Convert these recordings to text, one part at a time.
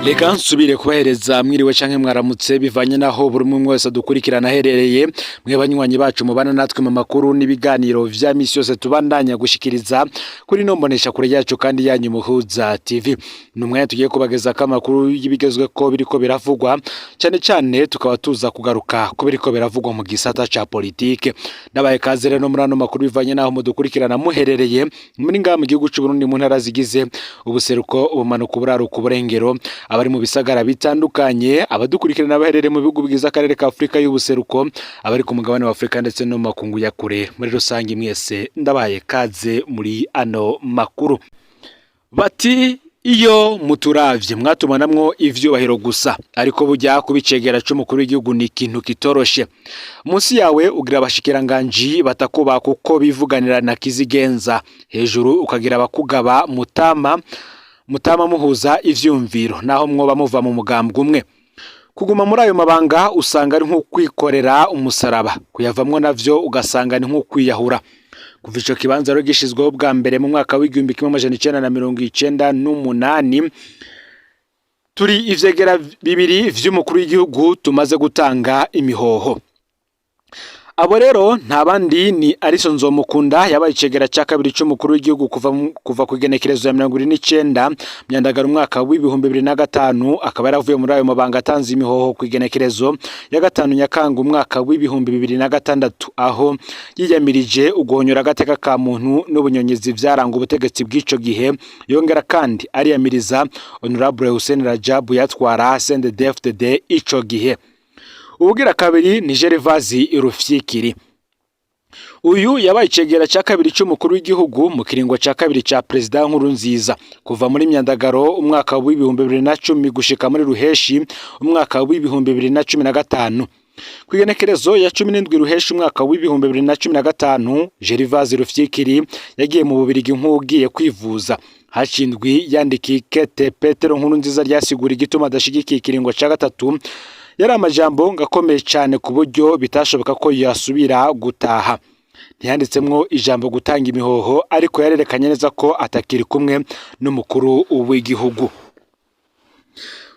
Reka nsubire kubahereza mwiriwe canke mwaramutse bivanye naho buri umwe wese dukurikirana aherereye mwe banywanyi bacu mubana natwe mu makuru n'ibiganiro vya misi yose tubandanya gushikiriza kuri nombonesha kure yacu kandi yanyu Muhuza TV. Numwe tugiye kubageza kamakuru y'ibigezwe ko biriko biravugwa cyane cyane tukaba tuza kugaruka ko biriko biravugwa mu gisata ca politike. Nabaye kaze rero muri ano makuru bivanye naho mudukurikirana muherereye muri ngaha mu gihugu c'u Burundi mu ntara zigize ubuseruko ubumanuko buraruko burengero abari mu bisagara bitandukanye abadukurikirana baherere mu bihugu bigize akarere ka Afrika y'ubuseruko abari ku mugabane wa Afrika ndetse no makungu ya kure muri rusange mwese ndabaye kaze muri ano makuru. Bati iyo muturavye mwatumanamwo ivyubahiro gusa ariko bujya kubicegera c'umukuru w'igihugu ni ikintu kitoroshe. Munsi yawe ugira abashikiranganji batakuba kuko bivuganira na kizigenza hejuru ukagira abakugaba mutama muhuza ivyumviro naho mwoba muva mu mugambwe umwe. Kuguma muri ayo mabanga usanga ari nko kwikorera umusaraba, kuyavamwo navyo ugasanga ni nko kwiyahura. Kuva ico kibanza rero gishizweho bwa mbere mu mwaka w'igihumbi kimwe amajana 1998 turi ivyegera bibiri vy'umukuru w'igihugu tumaze gutanga imihoho. Abo rero nta bandi ni Alison Nzomukunda yabaye icegera ca kabiri c'umukuru w'igihugu kuva ku igenekerezo ya 29 myandagara umwaka w'ibihumbi 2005 akaba yaravuye muri ayo mabanga atanze imihoho ku igenekerezo ya gatanu Nyakanga umwaka w'ibihumbi 2006 aho yiyamirije uguhonyora agateka ka muntu n'ubunyonyezi vyaranga ubutegetsi bw'ico gihe. Yongera kandi ariyamiriza Honorable Hussein Rajabu yatwara CNDD-FDD ico gihe. Ubugira kabiri ni Gervazi Rufyikiri. Uyu yabaye icegera ca kabiri c'umukuru w'igihugu mu kiringo ca kabiri ca President Nkurunziza kuva muri myandagaro umwaka w'ibihumbi 2010 gushika muri Ruheshi umwaka w'ibihumbi 2015. Kwigenekerezo ya 17 Ruheshi umwaka w'ibihumbi 2015 Gervazi Rufyikiri yagiye mu Bubirigi nk'ugiye kwivuza. Hashindwi yandiki kete Petero Nkurunziza ryasigura igituma adashigikiye ikiringo ca gatatu. Yari amajambo ngakomeye cyane ku buryo bitashoboka ko yasubira gutaha. Ntiyanditsemwo ijambo gutanga imihoho ariko yarerekanye neza ko atakiri kumwe n'umukuru w'igihugu.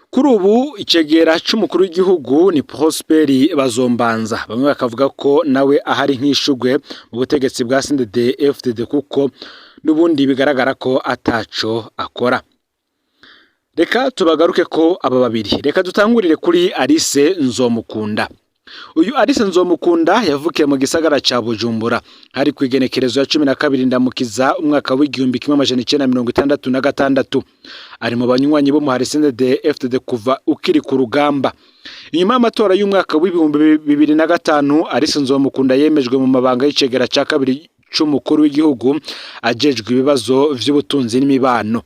Kuri ubu icegera c'umukuru w'igihugu ni Prosperi Bazombanza. Bamwe bakavuga ko nawe ahari nk'ishugwe mu butegetsi bwa CNDD-FDD kuko n'ubundi bigaragara ko ataco akora. Reka tubagaruke ko aba babiri. Reka dutangurire kuri Alice Nzomukunda. Uyu Alice Nzomukunda yavukiye mu gisagara ca Bujumbura hari ku igenekerezo ya 12 Ndamukiza umwaka w'igihumbi kimwe amajana 1966. Ari mu banywanyi bo mu CNDD-FDD kuva ukiri ku rugamba. Inyuma y'amatora y'umwaka w'ibihumbi 2005 Alice Nzomukunda yemejwe mu mabanga y'icegera ca kabiri c'umukuru w'igihugu ajejwe ibibazo vy'ubutunzi n'imibano.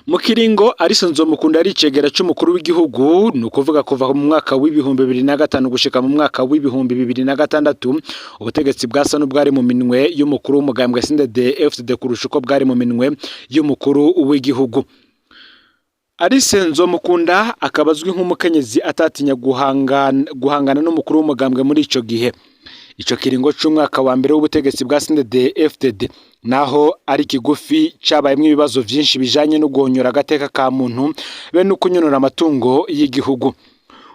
Mu kiringo Alice Nzomukunda ari icegera c'umukuru w'igihugu ni ukuvuga kuva mu mwaka w'ibihumbi 2005 gushika mu mwaka w'ibihumbi 2006 ubutegetsi bwasa n'ubwari mu minwe y'umukuru w'umugambwe CNDD-FDD kurusha uko bwari mu minwe y'umukuru w'igihugu. Alice Nzomukunda akabazwi nk'umukenyezi atatinya guhangana n'umukuru w'umugambwe muri ico gihe. Ico kiringo c'umwaka wa mbere w'ubutegetsi bwa CNDD-FDD naho ari kigufi cabayemwe ibibazo vyinshi bijanye no guhonyora agateka ka muntu be no kunyonora amatungo y'igihugu.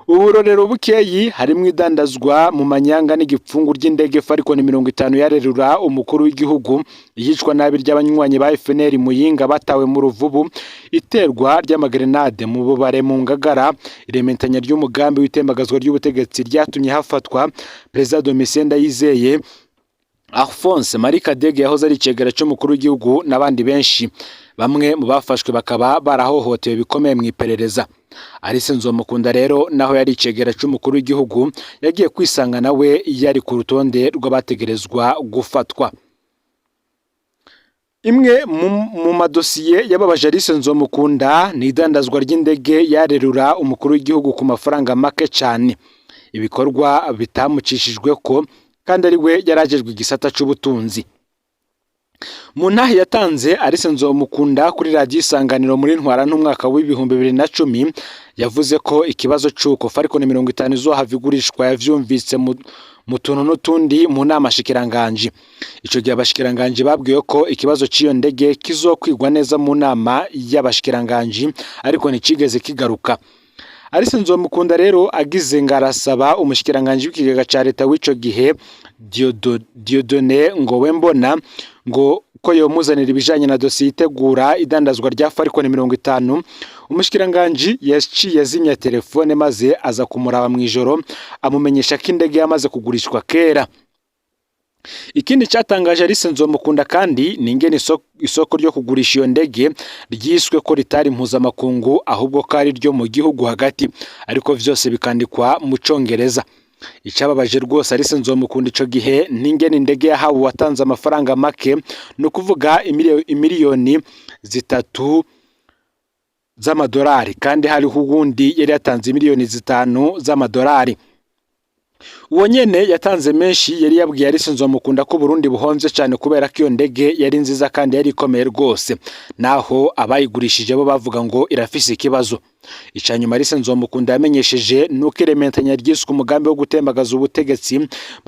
Uburorero bukeyi harimwe idandazwa mu manyanga n'igipfungu ry'indege fariko ni 50 yarerura umukuru w'igihugu yicwa nabi ry'abanywanyi ba FNL Muyinga batawe mu ruvubu, iterwa ry'amagrenade mu bubare mu Ngagara, irementanya ry'umugambi w'itembagazwa ry'ubutegetsi ryatumye hafatwa President Domitien Ndayizeye, Alphonse Marie Kadege yahoze ari icegera c'umukuru w'igihugu n'abandi benshi. Bamwe mu bafashwe bakaba barahohotewe bikomeye mu iperereza. Alice Nzomukunda rero naho yari icegera c'umukuru w'igihugu yagiye kwisanga nawe yari ku rutonde rw'abategerezwa gufatwa. Imwe mu madosiye yababaje Alice Nzomukunda ni idandazwa ry'indege yarerura umukuru w'igihugu ku mafaranga make cyane. Ibikorwa bitamucishijwe ko kandi ari we yarajejwe igisata c'ubutunzi. Mu ntahe yatanze Alice Nzomukunda kuri radio Isanganiro muri ntwara n'umwaka w'ibihumbi 2010 yavuze ko ikibazo c'uko fariko ni 50 zo havigurishwa yavyumvise mu tuntu n'utundi mu nama shikiranganji. Ico gihe abashikiranganji babwiye ko ikibazo c'iyo ndege kizokwigwa neza mu nama y'abashikiranganji ariko nticigeze kigaruka. Alice Nzomukunda rero agize ngarasaba umushikiranganji w'ikigega ca leta w'ico gihe Dieudonné Ngowembona ngo ko yomuzanira ibijanye na dosiye itegura idandazwa rya Falcon 50. Umushikiranganji yaciye azimya telefone maze aza kumuraba mwijoro amumenyesha ko indege yamaze kugurishwa kera. Ikindi cyatangaje Alice Nzomukunda kandi ni ingene isoko ryo kugurisha iyo ndege ryiswe ko ritari mpuzamakungu ahubwo ko ari ryo mu gihugu hagati, ariko vyose bikandikwa mu Congereza. Icababaje rwose Alice Nzomukunda ico gihe ni ingene indege yahawe watanze amafaranga make, no kuvuga imiliyoni 3 z'amadolari, kandi hari uwundi yari yatanze miliyoni 5 z'amadolari. Uwo nyene yatanze menshi yari yabwiye Alice Nzomukunda ko Burundi buhonze cyane kubera ko iyo ndege yari nziza kandi yari ikomeye rwose, naho abayigurishije bo bavuga ngo irafise ikibazo. Icanyuma Alice Nzomukunda yamenyesheje nuko irementanya ryiswe umugambi wo gutembagaza ubutegetsi mu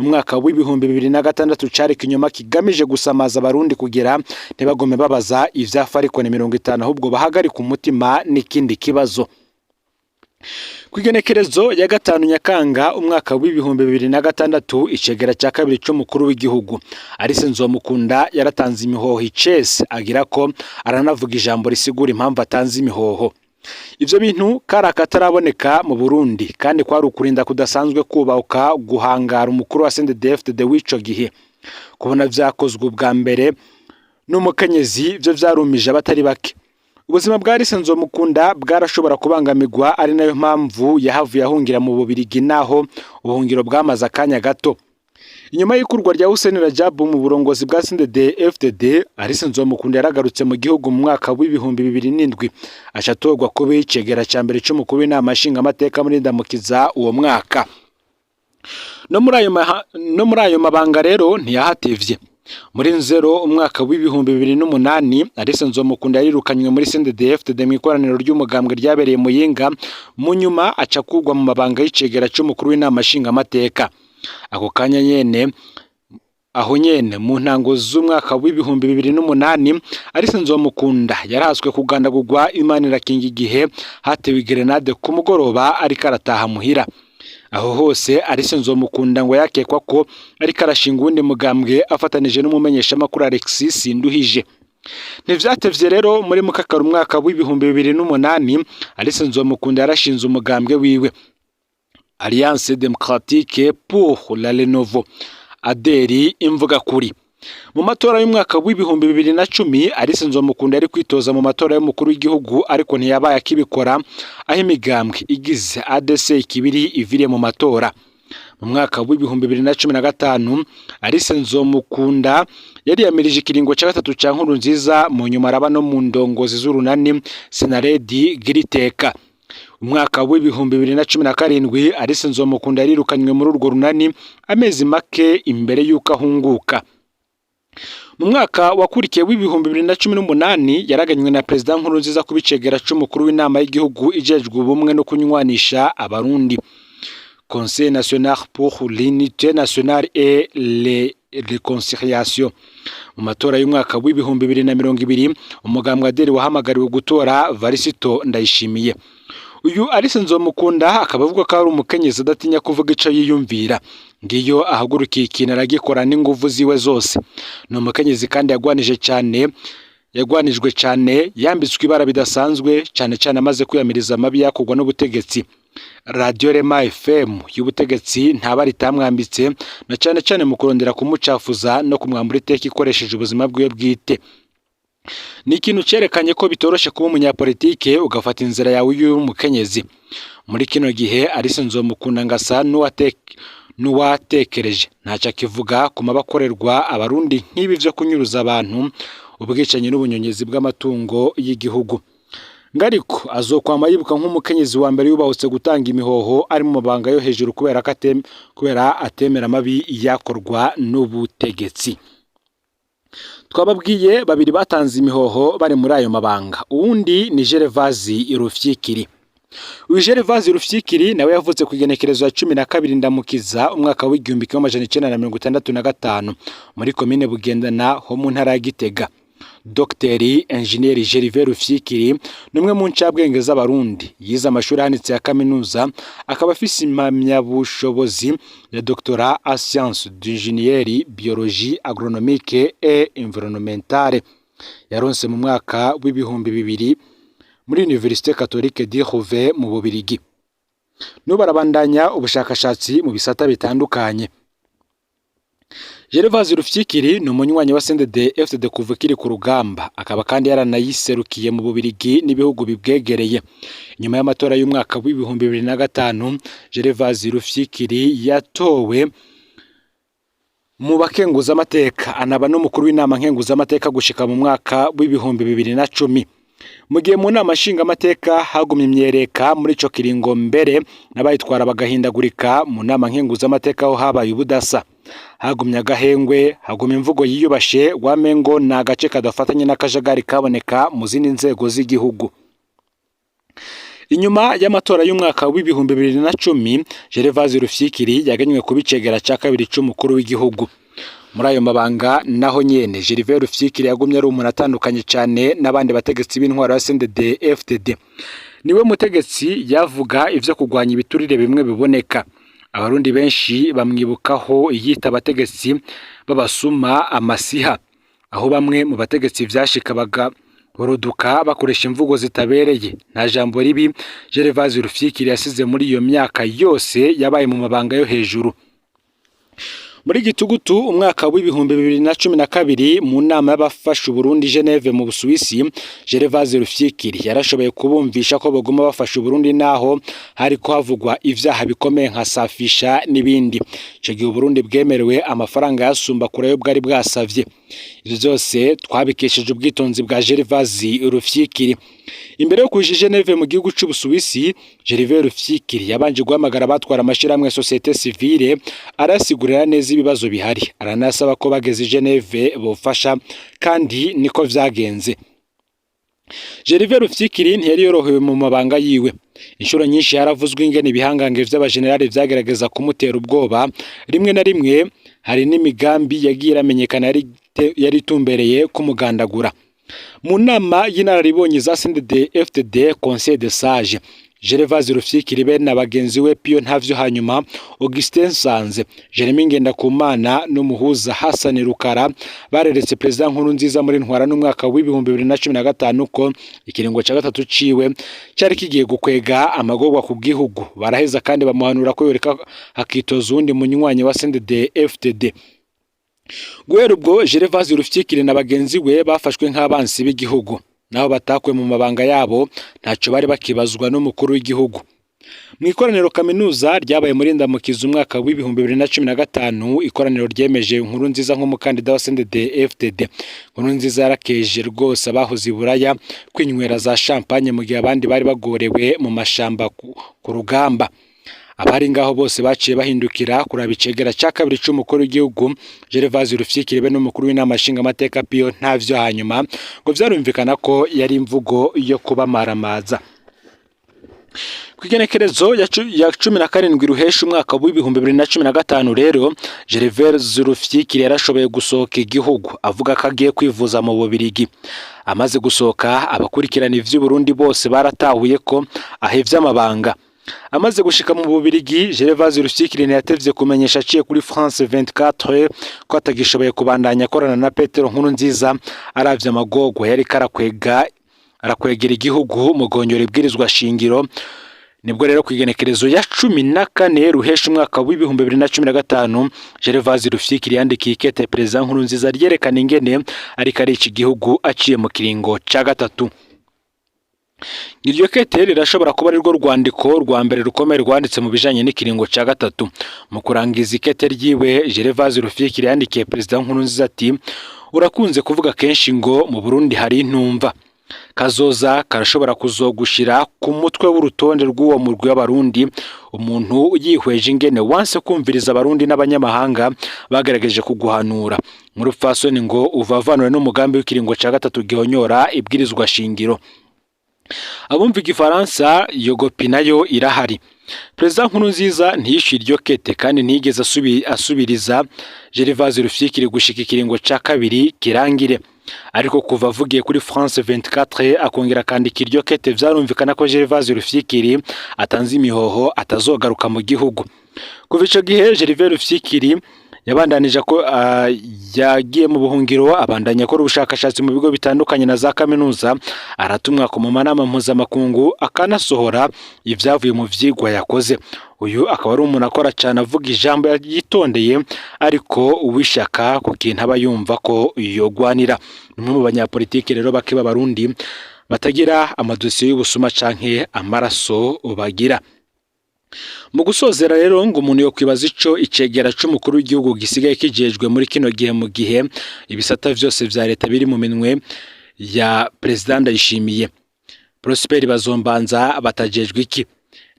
mwaka w'ibihumbi 2006 cari kinyoma kigamije gusamaza abarundi kugira ntibagome babaza ivya Falcon 50 ahubwo bahagarika umutima n'ikindi kibazo. Kwigenekerezo ya 5 Nyakanga umwaka w'ibihumbi 2006 icegera cya kabiri cy'umukuru w'igihugu Alice Nzomukunda yaratanze imihoho icese agira ko aranavuga ijambo risigura impamvu atanze imihoho. Ivyo bintu karakataraboneka mu Burundi kandi kwari ukurinda kudasanzwe kubaka guhangara umukuru wa CNDD-FDD w'ico gihe. Kubona vyakozwe ubwa mbere n'umukenyezi byo vyarumije abatari bake. Ubuzima bwa Alice Nzomukunda bwarashobora kubangamirwa, ari nayo mpamvu yahavuye ahungira mu Bubirigi naho ubuhungiro bwamaze akanya gato. Inyuma y'ikurwa rya Hussein Rajab mu burongozi bwa CNDD-FDD, Alice Nzomukunda yaragarutse mu gihugu mu mwaka w'ibihumbi 2007 acatorwa kuba icegera ca mbere c'umukuru w'inama nshingamateka muri ndamukiza uwo mwaka. No muri ayo mabanga rero ntiyahatevye. Muri Nzero umwaka w'ibihumbi 2008 Alice Nzomukunda yarirukanywe muri CNDD-FDD mu ikoraniro ry'umugambwe ryabereye mu Yinga, mu nyuma aca kugwa mu mabanga y'icegera c'umukuru w'inama nshingamateka. Ako kanya nyene aho nyene mu ntango z'umwaka w'ibihumbi 2008 Alice Nzomukunda yaraswe kugandagurwa Imana irakinga igihe hatewe grenade ku mugoroba ariko arataha muhira. Aho hose Alice Nzomukunda ngo yakekwa ko ariko arashinga uwundi mugambwe afatanije n'umumenyesha makuru Alexis Nduhije. Ntivyatevye rero muri mukakara umwaka w'ibihumbi 2008 Alice Nzomukunda yarashinze umugambwe wiwe Alliance Démocratique pour la Renouveau Aderi imvuga kuri. Mu matora y'umwaka w'ibihumbi 2010 Alice Nzomukunda yari kwitoza mu matora y'umukuru w'igihugu ariko ntiyabaye akibikora, aho imigambwe igize ADC ikibiri iviriye mu matora. Mu mwaka w'ibihumbi 2015 Alice Nzomukunda yari yamirije ikiringo cya gatatu cya Nkurunziza, mu nyuma araba no mu ndongozi z'urunani Senaredi Giriteka. Umwaka w'ibihumbi 2017 Alice Nzomukunda yarirukanywe muri urwo runani amezi make imbere y'uko ahunguka. Mu mwaka wakurikiye w'ibihumbi 2018 yaraganywe na President Nkurunziza kubicegera c'umukuru w'inama y'igihugu ijejwe ubumwe no kunywanisha abarundi, Conseil national pour l'unité nationale et les réconciliation. Mu matora y'umwaka w'ibihumbi 2020 umugambwe Aderi wahamagariwe gutora Varisito Ndayishimiye. Uyu Alice Nzomukunda akaba avuga ko ari umukenyezi adatinya kuvuga ico yiyumvira, ngiyo ahagurukiye ikintu aragikora n'inguvu ziwe zose. No umukenyezi kandi yagwanijwe cyane yambitswe ibara bidasanzwe cyane amaze kwiyamiriza amabi yakugwa n'ubutegetsi. Radio Rema FM y'ubutegetsi ntabari tamwambitse na cyane mu kurondera kumucafuza no kumwambura iteka ikoresheje ubuzima bwiwe bwite. Ni ikintu cerekanye ko bitoroshe kuba umunyapolitike ugafata inzira yawe y'umukenyezi. Muri kino gihe Alice Nzomukunda ngasa n'uwatekereje ntaca kivuga ku mabakorerwa abarundi nk'ibi vyo kunyuruza abantu, ubwicanyi n'ubunyonyezi bw'amatungo y'igihugu. Ngariko azokwama yibuka nk'umukenyezi wa mbere yubahutse gutanga imihoho ari mu mabanga yo hejuru kubera atemera amabi yakorwa n'ubutegetsi. Twababwiye babiri batanze imihoho bari muri ayo mabanga. Uwundi ni Gervazi Irufyikiri. uyu Gervase Rufyikiri nawe yavutse ku igenekerezo ya 12 Ndamukiza umwaka w'igihumbi kimwe amajana 1965 muri komine Bugendana ho mu ntara ya Gitega. Dr. Engineer Gervase Rufyikiri numwe mu ncabwenge z'abarundi yize amashuri ahanitse ya kaminuza, akaba afise impamyabushobozi ya doctorat en sciences d'ingénierie biologie agronomique et environnementale yaronse mu mwaka w'ibihumbi 2000 muri Université Catholique de Roubaix mu Bubiligi. Nubu arabandanya ubushakashatsi mu bisata bitandukanye. Gervase Rufyikiri ni umunywanyi wa CNDD-FDD kuva kiri ku rugamba, akaba kandi yaranayiserukiye mu Bubiligi n'ibihugu bibwegereye. Nyuma y'amatora y'umwaka w'ibihumbi 2005, Gervase Rufyikiri yatowe mu bakenguza amateka, anaba n'umukuru w'inama nkenguza amateka gushika mu mwaka w'ibihumbi 2010. Mu gihe mu nama nshinga amateka hagumye imyereka muri ico kiringo, mbere n'abayitwara bagahindagurika mu nama nkenguza amateka aho habaye ubudasa, hagumye agahengwe, hagumye imvugo yiyubashe wamengo na agace kadafatanye n'akajagari kaboneka mu zindi nzego z'igihugu. Inyuma y'amatora y'umwaka w'ibihumbi 2010, Gervase Rufyikiri yaganywe ku bicegera ca kabiri c'umukuru w'igihugu. Muri ayo mabanga naho nyene Gervase Rufyikiri yagumye ari umuntu atandukanye cyane n'abandi bategetsi b'intwaro ya CNDD-FDD. Niwe mutegetsi yavuga ivyo kugwanya ibiturire bimwe biboneka. Abarundi benshi bamwibukaho yita abategetsi babasuma amasiha, aho bamwe mu bategetsi vyashikabaga boroduka bakoresha imvugo zitabereye. Nta jambo ribi Gervase Rufyikiri yasize muri iyo myaka yose yabaye mu mabanga yo hejuru. Muri Gitugutu umwaka w'ibihumbi 2012 mu nama y'abafasha Burundi Geneve mu Busuwisi, Gervase Rufyikiri yarashoboye kubumvisha ko bagoma bafasha Burundi naho hariko havugwa ivyaha bikomeye nka safisha n'ibindi. Ico gihe Burundi bwemerewe amafaranga yasumba kure yo bwari bwasavye. Ivyo byose twabikesheje ubwitonzi bwa Gervase Rufyikiri. Imbere yo kuja Geneve mu gihugu c'Ubusuwisi, Gervase Rufyikiri yabanje guhamagara batwara amashiramwe societe civile, arasigurira neza ibibazo bihari, aranasaba ko bageze Geneve bofasha, kandi niko vyagenze. Gervase Rufyikiri ntiyari yorohewe mu mabanga yiwe. Inshuro nyinshi yaravuzwe ingene ibihangange vy'abagenerali vyagerageza kumutera ubwoba, rimwe na rimwe hari n'imigambi yagiye iramenyekana yari tumbereye kumugandagura. Mu nama y'inararibonye za CNDD-FDD Conseil de Sage, Gervase Rufyikiri be na bagenzi we Pio Ntavyo, hanyuma Augustin Sanze, Jeremy Ngendakumana n'umuhuza Hassan Rukara bareretse President Nkurunziza muri ntwara n'umwaka w'ibihumbi 2015 ko ikiringo ca gatatu ciwe cyari kigiye gukwega amagorwa ku gihugu. Baraheza kandi bamuhanura ko yoreka hakitoza undi munywanyi wa CNDD-FDD. Guhera ubwo Gervase Rufyikiri na bagenzi we bafashwe nk'abansi b'igihugu, naho batakwe mu mabanga yabo ntaco bari bakibazwa n'umukuru w'igihugu. Mu ikoraniro kaminuza ryabaye muri Ndamukiza umwaka w'ibihumbi 2015, ikoraniro ryemeje Nkurunziza nk'umukandida wa CNDD-FDD. Nkurunziza yarakeje rwose abahoze Buraya kwinywera za champagne mu gihe abandi bari bagorewe mu mashamba ku rugamba. Abari ngaho bose baciye bahindukira kuraba icegera ca kabiri c'umukuru w'igihugu Gervase Rufyikiri be n'umukuru w'inama nshinga amateka Pio Ntavyo, hanyuma ngo vyarumvikana ko yari imvugo yo kubamaramaza. Kwigenekerezo ya 17 ruhesha umwaka w'ibihumbi 2015 rero Gervase Rufyikiri yarashoboye gusohoka igihugu avuga ko agiye kwivuza mu Bubiligi. Amaze gusohoka, abakurikirana ivy'u Burundi bose baratahuye ko ahevye amabanga. Amaze gushika mu Bubiligi, Gervase Rufyikiri yatevye kumenyesha aciye kuri France 24 ko atagishoboye kubandanya akorana na Petero Nkurunziza aravye amagorwa yari arakwegera igihugu mu gonyora ibwirizwa shingiro. Nibwo rero kwigenekerezo ya 14 ruhesha umwaka w'ibihumbi 2015 Gervase Rufyikiri yandikiye ikete President Nkurunziza ryerekana ingene ariko ari iki gihugu aciye mu kiringo ca gatatu. Iryo kete rirashobora kuba ari rwo rwandiko rwa mbere rukomeye rwanditse mu bijanye n'ikiringo ca gatatu. Mu kurangiza ikete ryiwe, Gervase Rufyikiri yandikiye President Nkurunziza ati: "Urakunze kuvuga kenshi ngo mu Burundi hari intumva. Kazoza karashobora kuzogushira ku mutwe w'urutonde rw'uwo murwi w'abarundi, umuntu yihweje ingene wanse kumviriza abarundi n'abanyamahanga bagerageje kuguhanura. Murupfasoni ngo uvavanwe n'umugambi w'ikiringo ca gatatu gihonyora ibwirizwa shingiro." abumva igifaransa iyo gopi nayo irahari. Perezida Nkurunziza ntiyishe iryo kete kandi ntiyigeze asubiriza Gervais Rufyikiri gushika ikiringo ca kabiri kirangire. Ariko kuva avugiye kuri France 24 akongera kwandika iryo kete vyarumvikana ko Gervais Rufyikiri atanze imihoho atazogaruka mu gihugu. Kuva ico gihe Gervais Rufyikiri yabandanije ko yagiye mu buhungiro, abandanya akora ubushakashatsi mu bigo bitandukanye na za kaminuza, aratumwa ku manama mpuzamakungu akanasohora ivyavuye mu vyigwa yakoze. Uyu akaba ari umuntu akora cyane, avuga ijambo yitondeye ariko uwishaka ku kintu aba yumva ko yogwanira. Numwe mu banyapolitiki rero bake b'abarundi batagira amadosiye y'ubusuma canke amaraso bagira. Mu gusozera rero ngo umuntu yo kwibaza ico icegera c'umukuru w'igihugu gisigaye kijejwe muri kino gihe, mu gihe ibisata vyose vya leta biri mu minwe ya President Ndayishimiye. Prosper Bazombanza batajejwe iki?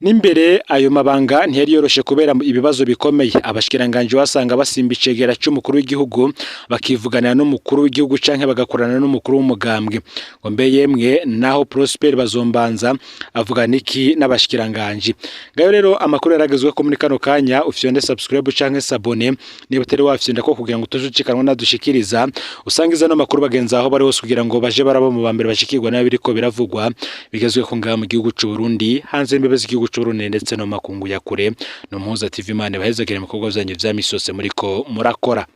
N'imbere ayo mabanga ntiyari yoroshe kubera ibibazo bikomeye. Abashikiranganje wasanga basimba icegera c'umukuru w'igihugu bakivuganira n'umukuru w'igihugu canke bagakorana n'umukuru w'umugambwe. Ngo mbe yemwe naho Prosper Bazombanza avuga niki n'abashikiranganje. Ngayo rero amakuru yaragezwe ko muri kano kanya, ufyonde subscribe canke s'abone niba utari wafyonda ko kugira ngo tujucikanwa nadushikiriza, usangiza no makuru bagenza aho bari hose kugira ngo baje barabo mu bambere bashikirwa nayo biriko biravugwa bigezwe ko ngaha mu gihugu c'u Burundi, hanze imbibe z'igihugu c'u Burundi ndetse no makungu ya kure. No Muhuza TV Imana bahezagire mu bikorwa byanyu vya misose muriko murakora.